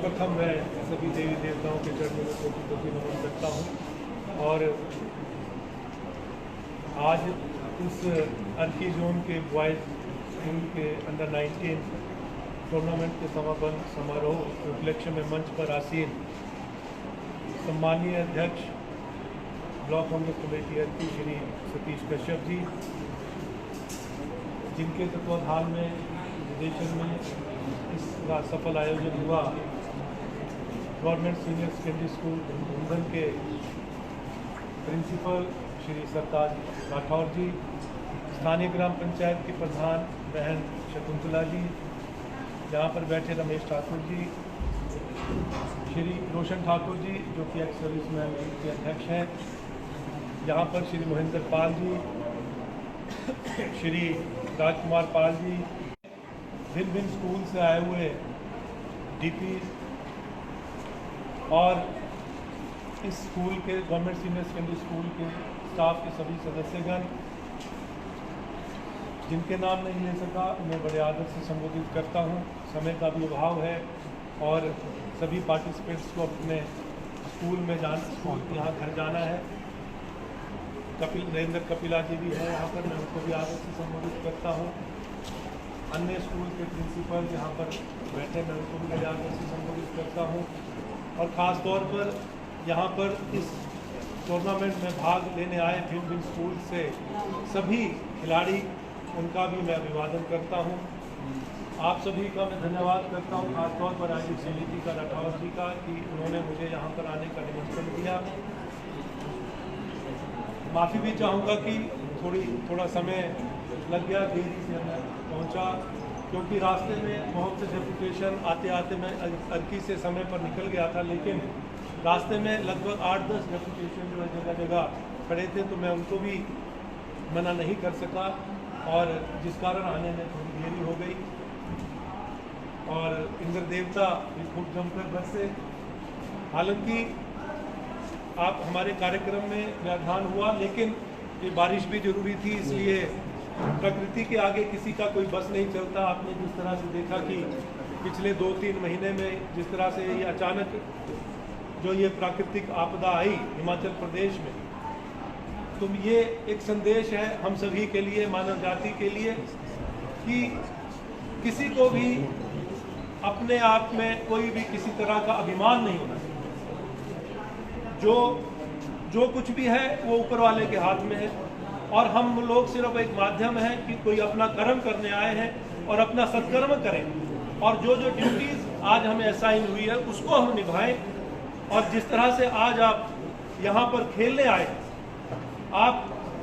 सर्वप्रथम मैं सभी देवी देवताओं के चरणों में कोटि नमन करता हूँ। और आज इस अर्की जोन के बॉयज़ स्कूल के अंडर 19 टूर्नामेंट के समापन समारोह उपलक्ष्य में मंच पर आसीन सम्मानीय अध्यक्ष ब्लॉक कांग्रेस कमेटी अर्की श्री सतीश कश्यप जी, जिनके तत्वाधान में विदेशन में इसका सफल आयोजन हुआ, गवर्नमेंट सीनियर सेकेंडरी स्कूल धुंधन के प्रिंसिपल श्री सरताज राठौर जी, स्थानीय ग्राम पंचायत की प्रधान बहन शकुंतला जी, यहाँ पर बैठे रमेश ठाकुर जी, श्री रोशन ठाकुर जी जो कि एक्स सर्विसमैन के अध्यक्ष हैं, यहाँ पर श्री महेंद्र पाल जी, श्री राजकुमार पाल जी, भिन्न भिन्न स्कूल से आए हुए डीपी और इस स्कूल के गवर्नमेंट सीनियर सेकेंडरी स्कूल के स्टाफ के सभी सदस्यगण, जिनके नाम नहीं ले सका उन्हें बड़े आदर से संबोधित करता हूं। समय का भी अभाव है और सभी पार्टिसिपेंट्स को अपने स्कूल में यहाँ घर जाना है। नरेंद्र कपिला जी भी है यहाँ पर, मैं उनको भी आदर से संबोधित करता हूँ। अन्य स्कूल के प्रिंसिपल यहाँ पर बैठे, मैं उनको भी बड़े आदर से संबोधित करता हूँ। और ख़ास तौर पर यहाँ पर इस टूर्नामेंट में भाग लेने आए भिन्न भिन्न स्कूल से सभी खिलाड़ी, उनका भी मैं अभिवादन करता हूँ। आप सभी का मैं धन्यवाद करता हूँ, खासतौर पर आयोजक समिति का राठौर जी का, कि उन्होंने मुझे यहाँ पर आने का निमंत्रण दिया। माफ़ी भी चाहूँगा कि थोड़ा समय लग गया, देरी से मैं पहुँचा, क्योंकि रास्ते में बहुत से डेपुटेशन आते आते मैं अर्की से समय पर निकल गया था, लेकिन रास्ते में लगभग 8-10 डेपुटेशन जो है जगह जगह खड़े थे, तो मैं उनको भी मना नहीं कर सका और जिस कारण आने में थोड़ी देरी हो गई। और इंद्र देवता भी खूब जमकर बरसे। हालांकि आप हमारे कार्यक्रम में व्याख्यान हुआ, लेकिन ये बारिश भी जरूरी थी, इसलिए प्रकृति के आगे किसी का कोई बस नहीं चलता। आपने जिस तरह से देखा कि पिछले 2-3 महीने में जिस तरह से ये अचानक जो ये प्राकृतिक आपदा आई हिमाचल प्रदेश में, तो ये एक संदेश है हम सभी के लिए, मानव जाति के लिए, कि किसी को भी अपने आप में कोई भी किसी तरह का अभिमान नहीं होना चाहिए। जो कुछ भी है वो ऊपर वाले के हाथ में है, और हम लोग सिर्फ एक माध्यम है कि कोई अपना कर्म करने आए हैं और अपना सत्कर्म करें, और जो ड्यूटीज आज हमें असाइन हुई है उसको हम निभाएं। और जिस तरह से आज आप यहाँ पर खेलने आए, आप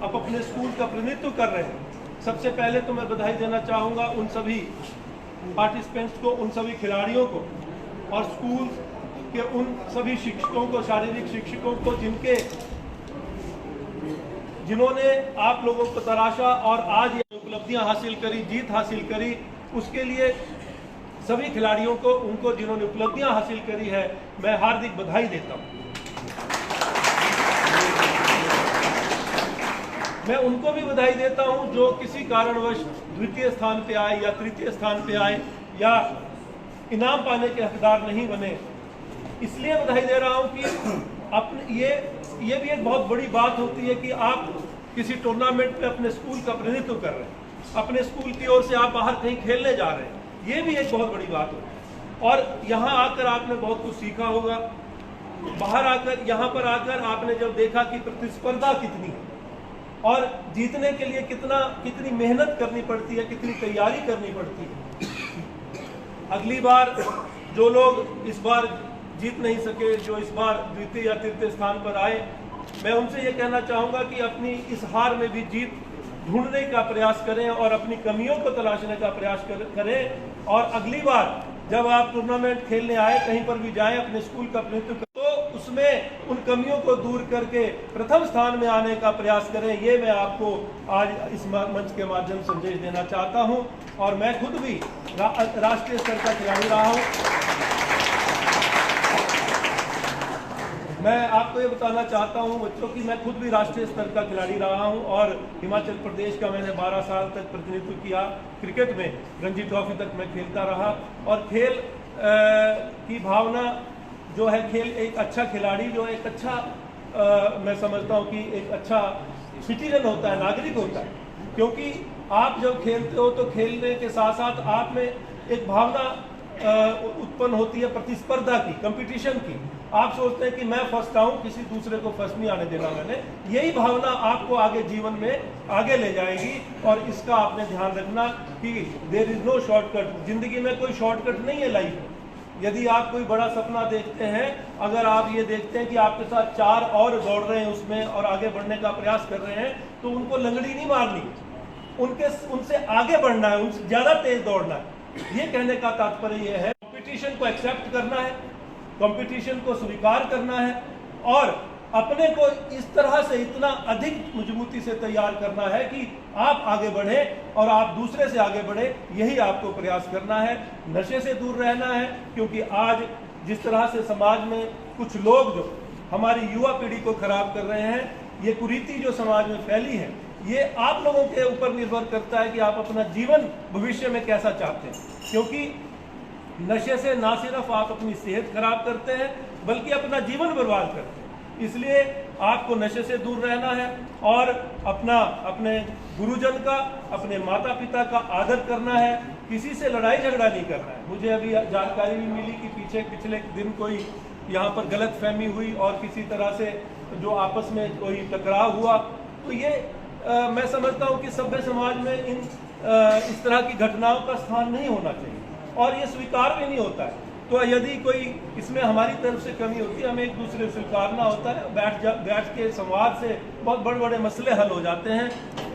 अपने स्कूल का प्रतिनिधित्व कर रहे हैं, सबसे पहले तो मैं बधाई देना चाहूँगा उन सभी पार्टिसिपेंट्स को, उन सभी खिलाड़ियों को, और स्कूल के उन सभी शिक्षकों को, शारीरिक शिक्षकों को, जिन्होंने आप लोगों को तराशा और आज ये उपलब्धियां हासिल करी, जीत हासिल करी। उसके लिए सभी खिलाड़ियों को, उनको जिन्होंने उपलब्धियां हासिल करी है, मैं हार्दिक बधाई देता हूं। मैं उनको भी बधाई देता हूं जो किसी कारणवश द्वितीय स्थान पे आए या तृतीय स्थान पे आए या इनाम पाने के हकदार नहीं बने। इसलिए बधाई दे रहा हूं कि अपने ये भी एक बहुत बड़ी बात होती है कि आप किसी टूर्नामेंट में अपने स्कूल का प्रतिनिधित्व कर रहे हैं, अपने स्कूल की ओर से आप बाहर कहीं खेलने जा रहे हैं, ये भी एक बहुत बड़ी बात होती है। और यहाँ आकर आपने बहुत कुछ सीखा होगा। बाहर आकर, यहाँ पर आकर आपने जब देखा कि प्रतिस्पर्धा कितनी है और जीतने के लिए कितनी मेहनत करनी पड़ती है, कितनी तैयारी करनी पड़ती है। अगली बार जो लोग इस बार जीत नहीं सके, जो इस बार द्वितीय या तृतीय स्थान पर आए, मैं उनसे ये कहना चाहूँगा कि अपनी इस हार में भी जीत ढूंढने का प्रयास करें और अपनी कमियों को तलाशने का प्रयास करें। और अगली बार जब आप टूर्नामेंट खेलने आए, कहीं पर भी जाएं, अपने स्कूल का प्रतिनिधित्व तो उसमें उन कमियों को दूर करके प्रथम स्थान में आने का प्रयास करें। ये मैं आपको आज इस मंच के माध्यम से संदेश देना चाहता हूँ। और मैं खुद भी राष्ट्रीय स्तर का खिलाड़ी रहा हूँ। मैं आपको ये बताना चाहता हूँ बच्चों कि मैं खुद भी राष्ट्रीय स्तर का खिलाड़ी रहा हूँ और हिमाचल प्रदेश का मैंने 12 साल तक प्रतिनिधित्व किया। क्रिकेट में रणजी ट्रॉफी तक मैं खेलता रहा और खेल की भावना जो है, खेल एक अच्छा खिलाड़ी जो एक अच्छा मैं समझता हूँ कि एक अच्छा सिटीजन होता है, नागरिक होता है। क्योंकि आप जब खेलते हो तो खेलने के साथ साथ आप में एक भावना उत्पन्न होती है प्रतिस्पर्धा की, कंपटीशन की। आप सोचते हैं कि मैं फर्स्ट आऊं, किसी दूसरे को फर्स्ट नहीं आने देना मैंने। यही भावना आपको आगे जीवन में आगे ले जाएगी। और इसका आपने ध्यान रखना कि देयर इज नो शॉर्टकट। जिंदगी में कोई शॉर्टकट नहीं है लाइफ में। यदि आप कोई बड़ा सपना देखते हैं, अगर आप ये देखते हैं कि आपके साथ 4 और दौड़ रहे हैं उसमें और आगे बढ़ने का प्रयास कर रहे हैं, तो उनको लंगड़ी नहीं मारनी, उनसे आगे बढ़ना है, उनसे ज्यादा तेज दौड़ना है। ये कहने का तात्पर्य ये है, कंपटीशन को एक्सेप्ट करना है, कंपटीशन को स्वीकार करना है और अपने को इस तरह से इतना अधिक मजबूती से तैयार करना है कि आप आगे बढ़े और आप दूसरे से आगे बढ़े। यही आपको प्रयास करना है। नशे से दूर रहना है, क्योंकि आज जिस तरह से समाज में कुछ लोग जो हमारी युवा पीढ़ी को खराब कर रहे हैं, ये कुरीति जो समाज में फैली है, ये आप लोगों के ऊपर निर्भर करता है कि आप अपना जीवन भविष्य में कैसा चाहते हैं। क्योंकि नशे से ना सिर्फ आप अपनी सेहत खराब करते हैं, बल्कि अपना जीवन बर्बाद करते हैं। इसलिए आपको नशे से दूर रहना है और अपने गुरुजन का, अपने माता पिता का आदर करना है। किसी से लड़ाई झगड़ा नहीं करना है। मुझे अभी जानकारी भी मिली कि पिछले दिन कोई यहाँ पर गलत फहमी हुई और किसी तरह से जो आपस में कोई टकराव हुआ। तो ये मैं समझता हूँ कि सभ्य समाज में इस तरह की घटनाओं का स्थान नहीं होना चाहिए और ये स्वीकार भी नहीं होता है। तो यदि कोई इसमें हमारी तरफ से कमी होती है, हमें एक दूसरे से स्वीकारना होता है। बैठ के संवाद से बहुत बड़े बड़े मसले हल हो जाते हैं।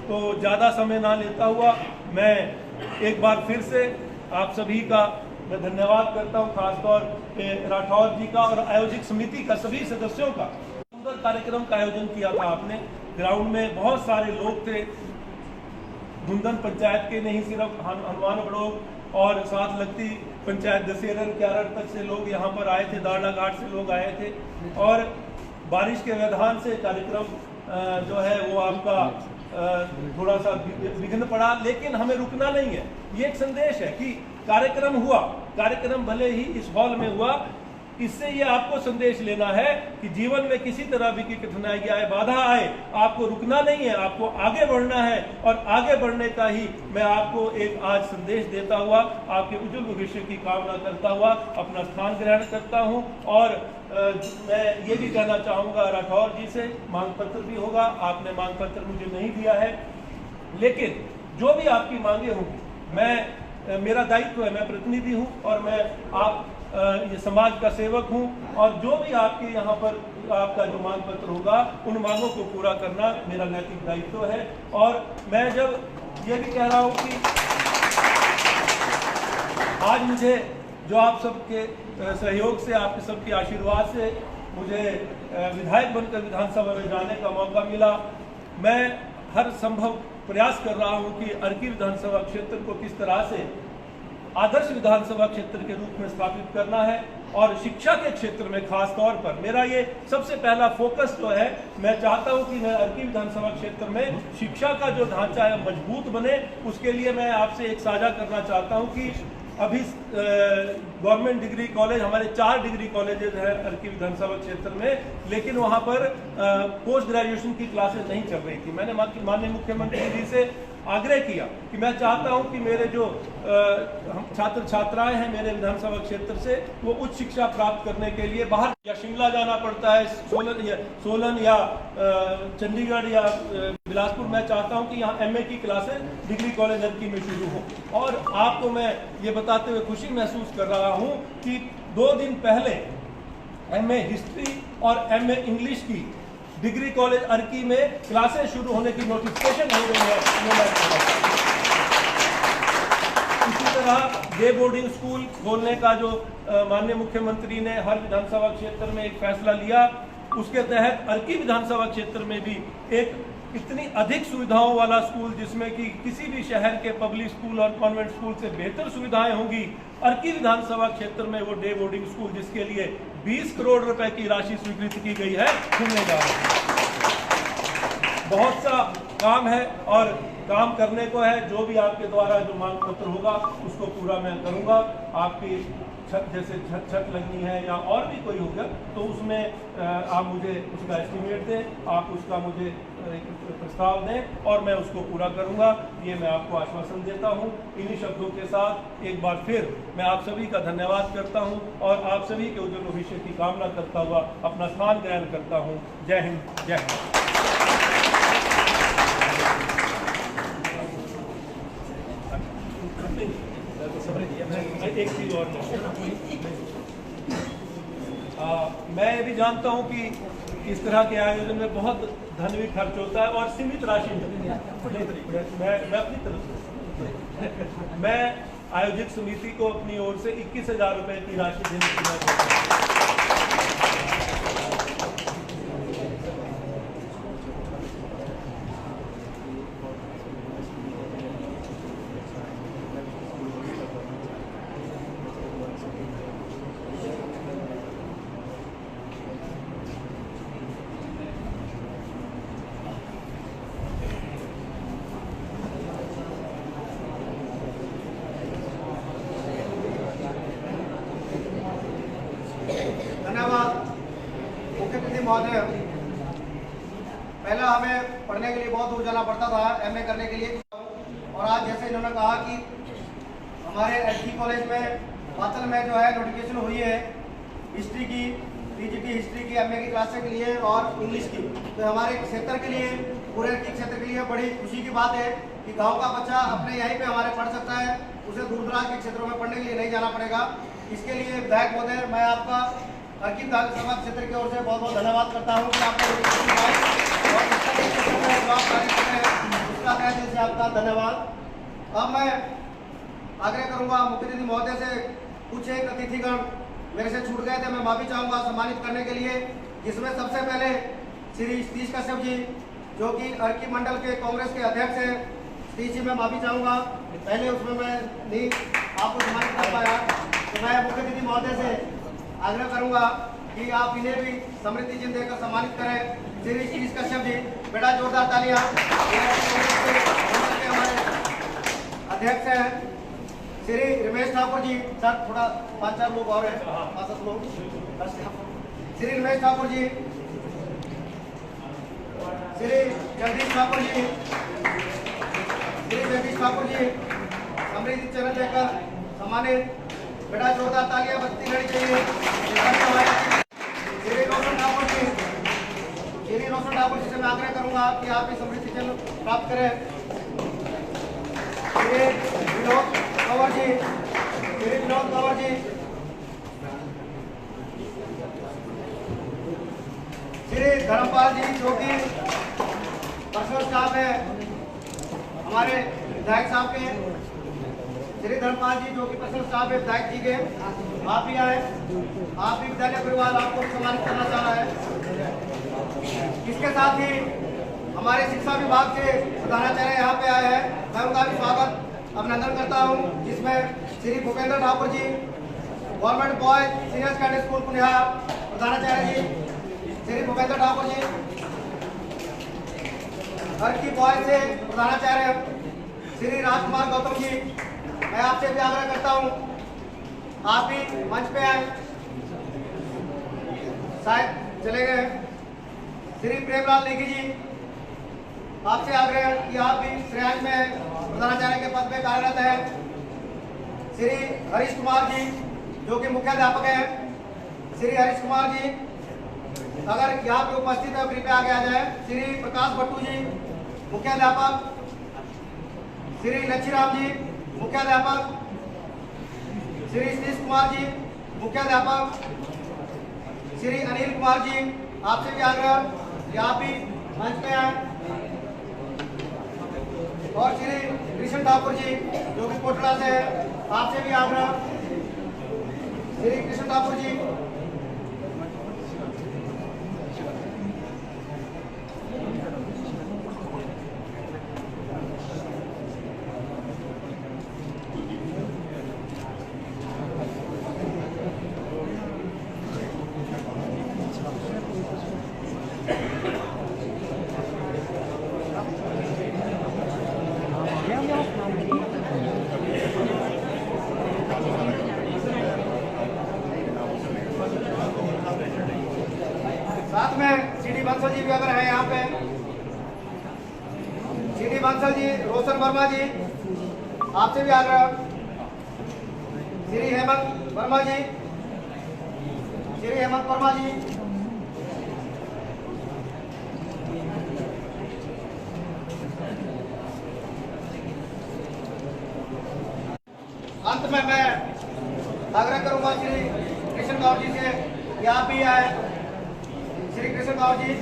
तो ज़्यादा समय ना लेता हुआ मैं एक बार फिर से आप सभी का मैं धन्यवाद करता हूँ, खासतौर पे राठौर जी का और आयोजक समिति का, सभी सदस्यों का। सुंदर कार्यक्रम का आयोजन किया था आपने। ग्राउंड में बहुत सारे लोग थे, धुंधन पंचायत के नहीं सिर्फ हनुमानगढ़ और साथ लगती पंचायत दशहरन क्यारड़ तक से लोग यहाँ पर आए थे, दारना घाट से लोग आए थे। और बारिश के व्यवधान से कार्यक्रम जो है वो आपका थोड़ा सा विघ्न पड़ा, लेकिन हमें रुकना नहीं है। ये एक संदेश है कि कार्यक्रम हुआ, कार्यक्रम भले ही इस हॉल में हुआ, इससे ये आपको संदेश लेना है कि जीवन में किसी तरह भी की कठिनाई आए, बाधा आए, आपको रुकना नहीं है, आपको आगे बढ़ना है। और आगे बढ़ने का ही मैं आपको एक आज संदेश देता हुआ आपके उज्जवल भविष्य की कामना करता हुआ अपना स्थान ग्रहण करता हूं। और मैं ये भी कहना चाहूँगा राठौर जी से, मांग पत्र भी होगा, आपने मांग पत्र मुझे नहीं दिया है, लेकिन जो भी आपकी मांगे होंगी, मेरा दायित्व है, मैं प्रतिनिधि हूँ और मैं ये समाज का सेवक हूं। और जो भी आपके यहाँ पर आपका जो मांग पत्र होगा, उन मांगों को पूरा करना मेरा नैतिक दायित्व है। और मैं जब ये भी कह रहा हूँ कि आज मुझे जो आप सबके सहयोग से, आपके सबके आशीर्वाद से मुझे विधायक बनकर विधानसभा में जाने का मौका मिला। मैं हर संभव प्रयास कर रहा हूँ कि अर्की विधानसभा क्षेत्र को किस तरह से आदर्श विधानसभा क्षेत्र के रूप में स्थापित करना है। और शिक्षा के क्षेत्र में खास तौर पर मेरा ये सबसे पहला फोकस जो है, मैं चाहता हूं कि मैं अर्की विधानसभा क्षेत्र में शिक्षा का जो ढांचा है मजबूत बने। उसके लिए मैं आपसे एक साझा करना चाहता हूं कि अभी गवर्नमेंट डिग्री कॉलेज, हमारे 4 डिग्री कॉलेजेस हैं अर्की विधानसभा क्षेत्र में, लेकिन वहां पर पोस्ट ग्रेजुएशन की क्लासेस नहीं चल रही थी। मैंने माननीय मुख्यमंत्री जी से आग्रह किया कि मैं चाहता हूं कि मेरे जो छात्र छात्राएं हैं मेरे विधानसभा क्षेत्र से, वो उच्च शिक्षा प्राप्त करने के लिए बाहर या शिमला जाना पड़ता है, सोलन या चंडीगढ़ या बिलासपुर। मैं चाहता हूं कि यहाँ एमए की क्लासेस डिग्री कॉलेज अर्की में शुरू हो। और आपको मैं ये बताते हुए खुशी महसूस कर रहा हूं कि 2 दिन पहले एमए हिस्ट्री और एमए इंग्लिश की डिग्री कॉलेज अर्की में क्लासेस शुरू होने की नोटिफिकेशन हो गई है। इसी तरह डे बोर्डिंग स्कूल खोलने का जो माननीय मुख्यमंत्री ने हर विधानसभा क्षेत्र में एक फैसला लिया, उसके तहत अर्की विधानसभा क्षेत्र में भी एक इतनी अधिक सुविधाओं वाला स्कूल, जिसमें कि किसी भी शहर के पब्लिक स्कूल और कॉन्वेंट स्कूल से बेहतर सुविधाएं होंगी, अर्की विधानसभा क्षेत्र में वो डे बोर्डिंग स्कूल, जिसके लिए 20 करोड़ रुपए की राशि स्वीकृत की गई है, खुलने जा रही है। बहुत सा काम है और काम करने को है। जो भी आपके द्वारा जो मांग पत्र होगा उसको पूरा मैं करूंगा। आपकी छत जैसे छत लगनी है या और भी कोई होगा, तो उसमें आप मुझे उसका एस्टिमेट दें, आप उसका मुझे एक प्रस्ताव दें और मैं उसको पूरा करूंगा। ये मैं आपको आश्वासन देता हूं। इन्हीं शब्दों के साथ एक बार फिर मैं आप सभी का धन्यवाद करता हूं और आप सभी के उज्जवल भविष्य की कामना करता हुआ अपना स्थान ग्रहण करता हूं। जय हिंद, जय हिंद। एक चीज और मैं भी जानता हूं कि इस तरह के आयोजन में बहुत धन भी खर्च होता है और सीमित राशि में मैं अपनी तरफ से मैं आयोजित समिति को अपनी ओर से 21,000 रुपए की राशि देने की मैं चाहता हूं। महोदय, पहला हमें पढ़ने के लिए बहुत दूर जाना पड़ता था एमए करने के लिए, और आज जैसे इन्होंने कहा कि हमारे एसडी कॉलेज में पातल में जो है नोटिफिकेशन हुई है हिस्ट्री की, पीजीटी हिस्ट्री की एमए की क्लासेस के लिए और इंग्लिश की, तो हमारे क्षेत्र के लिए, पूरे क्षेत्र के लिए बड़ी खुशी की बात है कि गाँव का बच्चा अपने यहीं पे हमारे पढ़ सकता है, उसे दूर दराज के क्षेत्रों में पढ़ने के लिए नहीं जाना पड़ेगा। इसके लिए विधायक महोदय, मैं आपका अर्की विधानसभा क्षेत्र की ओर से बहुत बहुत धन्यवाद करता हूँ कि आपने उसका तहे दिल से आपका धन्यवाद। अब मैं आग्रह करूँगा मुख्य अतिथि महोदय से, कुछ एक अतिथिगण मेरे से छूट गए थे, मैं माफी चाहूँगा सम्मानित करने के लिए, जिसमें सबसे पहले श्री सतीश कश्यप जी जो कि अर्की मंडल के कांग्रेस के अध्यक्ष हैं। सतीश जी, मैं माफी चाहूँगा, पहले उसमें मैं नहीं आपको सम्मानित कर पाया, तो मैं मुख्य अतिथि महोदय से आग्रह करूंगा कि आप इन्हें भी समृद्धि चिन्ह देकर सम्मानित करें। श्री सतीश कश्यप जी, बेटा जोरदार तालियां। हमारे अध्यक्ष हैं श्री रमेश ठाकुर जी, सर थोड़ा 5-4 लोग और हैं, 5-7 लोग। श्री रमेश ठाकुर जी, श्री जगदीश ठाकुर जी, श्री जगदीश ठाकुर जी समृद्धि चिन्ह देकर सम्मानित। बेटा जोरदार तालियां बजती रहनी चाहिए। श्री रोशन ठाकुर जी, श्री रोशन ठाकुर जी से मैं आग्रह करूंगा कि आप भी समृद्धि चिन्ह प्राप्त करें। श्री विनोद कंवर जी, श्री विनोद कंवर जी, श्री धर्मपाल जी जो कि पर्सनल स्टाफ है हमारे विधायक साहब के, श्री धर्मपाल जी जो कि पर्सनल स्टाफ है विधायक जी के, आप भी आए, आप भी विद्यालय परिवार आपको सम्मानित करना चाह रहा है। इसके साथ ही हमारे शिक्षा विभाग से प्रधानाचार्य यहाँ पे आए हैं, मैं उनका भी स्वागत अभिनंदन करता हूँ, जिसमें Shri Bhupendra Thakur ji, government boys senior secondary school Punia प्रधानाचार्य जी, श्री भूपेंद्र ठाकुर जी, अर्की बॉयज से प्रधानाचार्य श्री राजकुमार गौतम जी, मैं आपसे भी आग्रह करता हूं आप भी मंच पे आए, शायद चले गए। श्री प्रेमलाल नेगी जी, आपसे आग्रह कि आप भी श्रेयांश में प्रधानाचार्य के पद पे कार्यरत हैं। श्री हरीश कुमार जी जो कि मुख्याध्यापक हैं, श्री हरीश कुमार जी अगर यहाँ पे उपस्थित है कृपया आगे आ जाए। श्री प्रकाश भट्टू जी मुख्याध्यापक, श्री लच्छीराम जी मुख्याध्यापक, श्री सतीश कुमार जी मुख्याध्यापक, श्री अनिल कुमार जी, आपसे भी आग्रह कि आप भी मंच पे आए, और श्री कृष्ण ठाकुर जी जो कि कोटला से है, आपसे भी आग्रह, श्री कृष्ण ठाकुर जी। बंसल जी भी अगर हैं यहाँ पे, सीडी बंसल जी, रोशन वर्मा जी, आपसे भी आग्रह, श्री हेमंत वर्मा जी, श्री हेमंत वर्मा जी, अंत में मैं आग्रह करूंगा श्री कृष्ण गौर जी से कि आप भी आए। श्री कृष्ण गौर जी,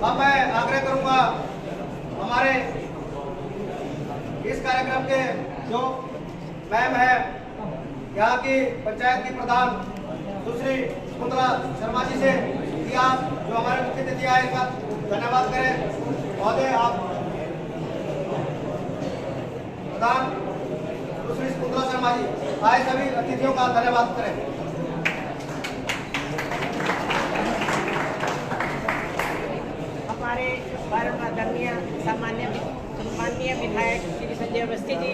अब मैं आग्रह करूंगा हमारे इस कार्यक्रम के जो मैम है, यहाँ की पंचायत की प्रधान सुश्री शकुंतला शर्मा जी से कि आप जो हमारे मुख्य अतिथि आए इसका धन्यवाद करें। महोदय, आप प्रधान सुश्री शकुंतला शर्मा जी आए सभी अतिथियों का धन्यवाद करें। हमारे परम आदरणीय सम्माननीय विधायक श्री संजय अवस्थी जी,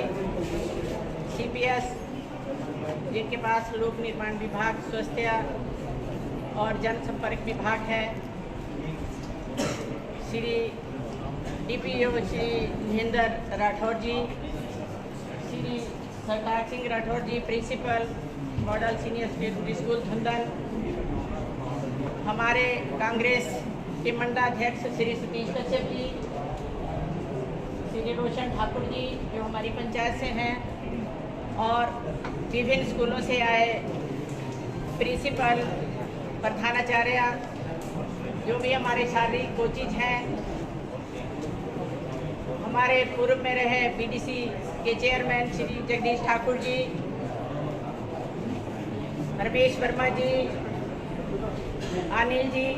CPS जिनके पास लोक निर्माण विभाग, स्वास्थ्य और जनसंपर्क विभाग है, Shri DPO Shri Mahendra Rathore ji, Shri Sardar Singh Rathore ji, principal model senior secondary school Dhundan, हमारे कांग्रेस के मंडलाध्यक्ष श्री सतीश कश्यप जी, श्री रोशन ठाकुर जी जो हमारी पंचायत से हैं, और विभिन्न स्कूलों से आए प्रिंसिपल, प्रधानाचार्य, जो भी हमारे शारीरिक कोचिज हैं, हमारे पूर्व में रहे BDC के चेयरमैन श्री जगदीश ठाकुर जी, रमेश वर्मा जी, अनिल जी,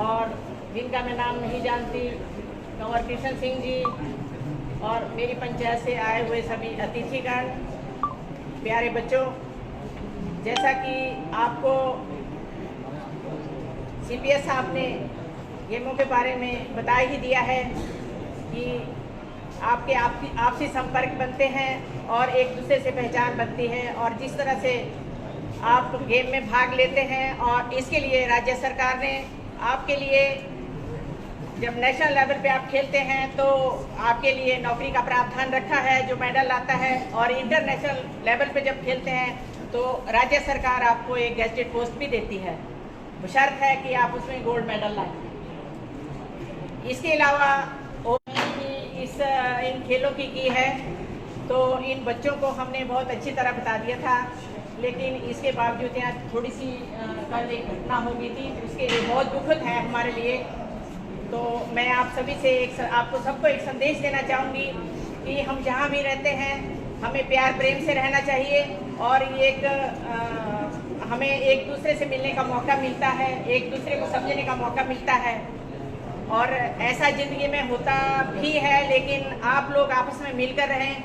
और जिनका मैं नाम नहीं जानती, कंवर कृष्ण सिंह जी, और मेरी पंचायत से आए हुए सभी अतिथिगण, प्यारे बच्चों, जैसा कि आपको CPS साहब ने गेमों के बारे में बता ही दिया है कि आपके आपसी संपर्क बनते हैं और एक दूसरे से पहचान बनती है, और जिस तरह से आप गेम में भाग लेते हैं, और इसके लिए राज्य सरकार ने आपके लिए जब नेशनल लेवल पे आप खेलते हैं तो आपके लिए नौकरी का प्रावधान रखा है जो मेडल लाता है, और इंटरनेशनल लेवल पे जब खेलते हैं तो राज्य सरकार आपको एक गेस्टेड पोस्ट भी देती है, बशर्त है कि आप उसमें गोल्ड मेडल लाएं। इसके अलावा इन खेलों की है तो इन बच्चों को हमने बहुत अच्छी तरह बता दिया था, लेकिन इसके बावजूद यहाँ थोड़ी सी कल एक घटना हो गई थी, उसके लिए बहुत दुखद है हमारे लिए। तो मैं आप सभी से आपको सबको एक संदेश देना चाहूँगी कि हम जहाँ भी रहते हैं हमें प्यार प्रेम से रहना चाहिए, और हमें एक दूसरे से मिलने का मौका मिलता है, एक दूसरे को समझने का मौका मिलता है, और ऐसा ज़िंदगी में होता भी है। लेकिन आप लोग आपस में मिलकर रहें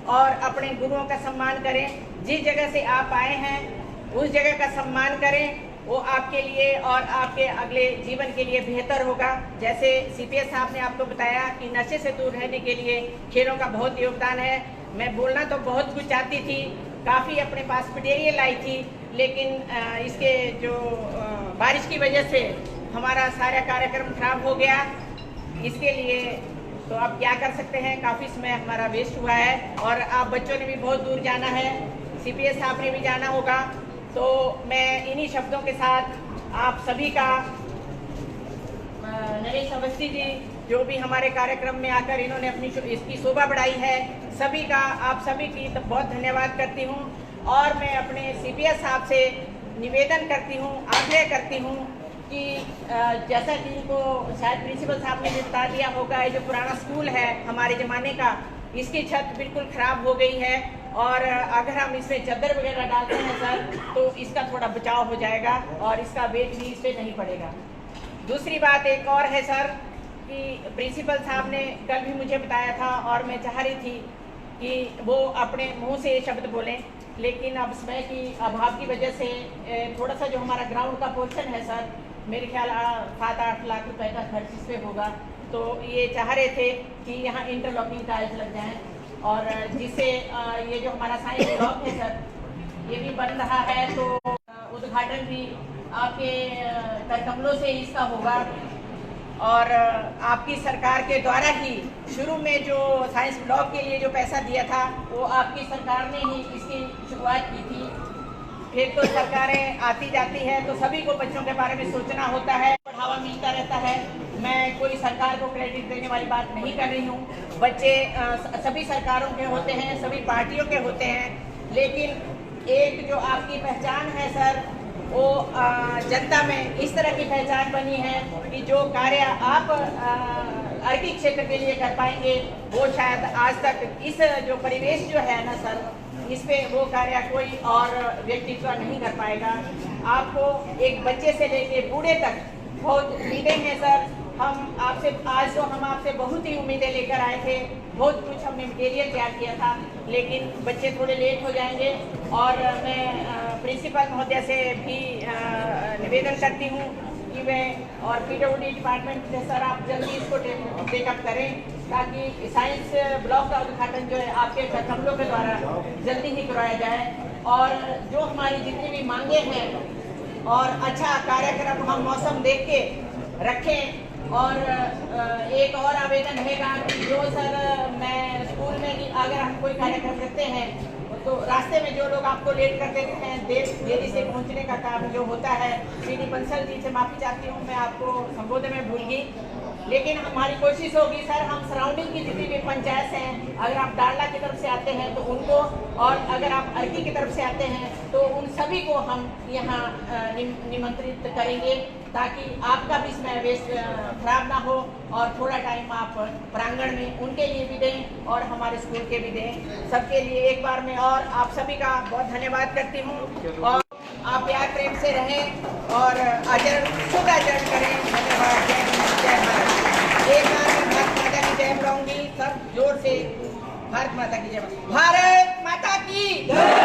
और अपने गुरुओं का सम्मान करें। जिस जगह से आप आए हैं उस जगह का सम्मान करें, वो आपके लिए और आपके अगले जीवन के लिए बेहतर होगा। जैसे CPS साहब ने आपको बताया कि नशे से दूर रहने के लिए खेलों का बहुत योगदान है। मैं बोलना तो बहुत कुछ चाहती थी, काफ़ी अपने पास मटेरियल लाई थी, लेकिन इसके जो बारिश की वजह से हमारा सारा कार्यक्रम खराब हो गया। इसके लिए तो आप क्या कर सकते हैं, काफ़ी समय हमारा वेस्ट हुआ है, और आप बच्चों ने भी बहुत दूर जाना है, CPS साहब ने भी जाना होगा। तो मैं इन्हीं शब्दों के साथ आप सभी का, नरेश अवस्थी जी जो भी हमारे कार्यक्रम में आकर इन्होंने अपनी इसकी शोभा बढ़ाई है, सभी का, आप सभी की तो बहुत धन्यवाद करती हूँ। और मैं अपने CPS साहब से निवेदन करती हूँ, आग्रह करती हूँ कि जैसा कि इनको शायद प्रिंसिपल साहब ने भी बता दिया होगा, ये जो पुराना स्कूल है हमारे ज़माने का, इसकी छत बिल्कुल ख़राब हो गई है, और अगर हम इसमें चादर वगैरह डालते हैं सर तो इसका थोड़ा बचाव हो जाएगा और इसका वेट भी इस पर नहीं पड़ेगा। दूसरी बात एक और है सर कि प्रिंसिपल साहब ने कल भी मुझे बताया था, और मैं चाह रही थी कि वो अपने मुंह से ये शब्द बोलें, लेकिन अब समय की अभाव की वजह से थोड़ा सा जो हमारा ग्राउंड का पोर्शन है सर मेरे ख्याल 7-8 लाख रुपए का खर्च इस पे होगा। तो ये चाह रहे थे कि यहाँ इंटरलॉकिंग टाइल्स लग जाएं और जिससे ये जो हमारा साइंस ब्लॉक है सर ये भी बन रहा है, तो उद्घाटन भी आपके करकमलों से इसका होगा। और आपकी सरकार के द्वारा ही शुरू में जो साइंस ब्लॉक के लिए जो पैसा दिया था वो आपकी सरकार ने ही इसकी शुरुआत की थी। फिर तो सरकारें आती जाती है तो सभी को बच्चों के बारे में सोचना होता है, बढ़ावा मिलता रहता है। मैं कोई सरकार को क्रेडिट देने वाली बात नहीं कर रही हूँ। बच्चे सभी सरकारों के होते हैं, सभी पार्टियों के होते हैं, लेकिन एक जो आपकी पहचान है सर वो जनता में इस तरह की पहचान बनी है कि जो कार्य आप अर्की क्षेत्र के लिए कर पाएंगे वो शायद आज तक इस जो परिवेश जो है ना सर इस पे वो कार्य कोई और व्यक्तित्व नहीं कर पाएगा। आपको एक बच्चे से लेके बूढ़े तक बहुत उम्मीदें हैं सर। हम आपसे आज तो हम आपसे बहुत ही उम्मीदें लेकर आए थे, बहुत कुछ हमने मटेरियल तैयार किया था, लेकिन बच्चे थोड़े लेट हो जाएंगे। और मैं प्रिंसिपल महोदय से भी निवेदन करती हूँ कि वे और PWD डिपार्टमेंट से सर आप जल्दी इसको टेकअप करें ताकि साइंस ब्लॉक का उद्घाटन जो है आपके करकमलों के द्वारा जल्दी ही करवाया जाए। और जो हमारी जितनी भी मांगे हैं और अच्छा कार्यक्रम हम मौसम देख के रखें। और एक और आवेदन रहेगा कि जो सर मैं स्कूल में अगर हम कोई कार्यक्रम करते हैं तो रास्ते में जो लोग आपको लेट कर देते हैं, देरी से पहुंचने का काम जो होता है, श्री बंसल जी से माफ़ी चाहती हूँ, मैं आपको संबोधन में भूल गई। लेकिन हमारी कोशिश होगी सर, हम सराउंडिंग की जितनी भी पंचायत हैं, अगर आप डालना की तरफ से आते हैं तो उनको, और अगर आप अर्की की तरफ से आते हैं तो उन सभी को हम यहाँ निमंत्रित करेंगे ताकि आपका भी समय वेस्ट खराब ना हो और थोड़ा टाइम आप प्रांगण में उनके लिए भी दें और हमारे स्कूल के भी दें। सबके लिए एक बार मैं और आप सभी का बहुत धन्यवाद करती हूँ और आप प्यार प्रेम से रहें और आचरण शुभ आचरण करें। धन्यवाद। जय हिंद, जय भारत। एक बार मैं भारत माता की जय बुलाऊंगी, सब जोर से भारत माता की जय। भारत माता की जय।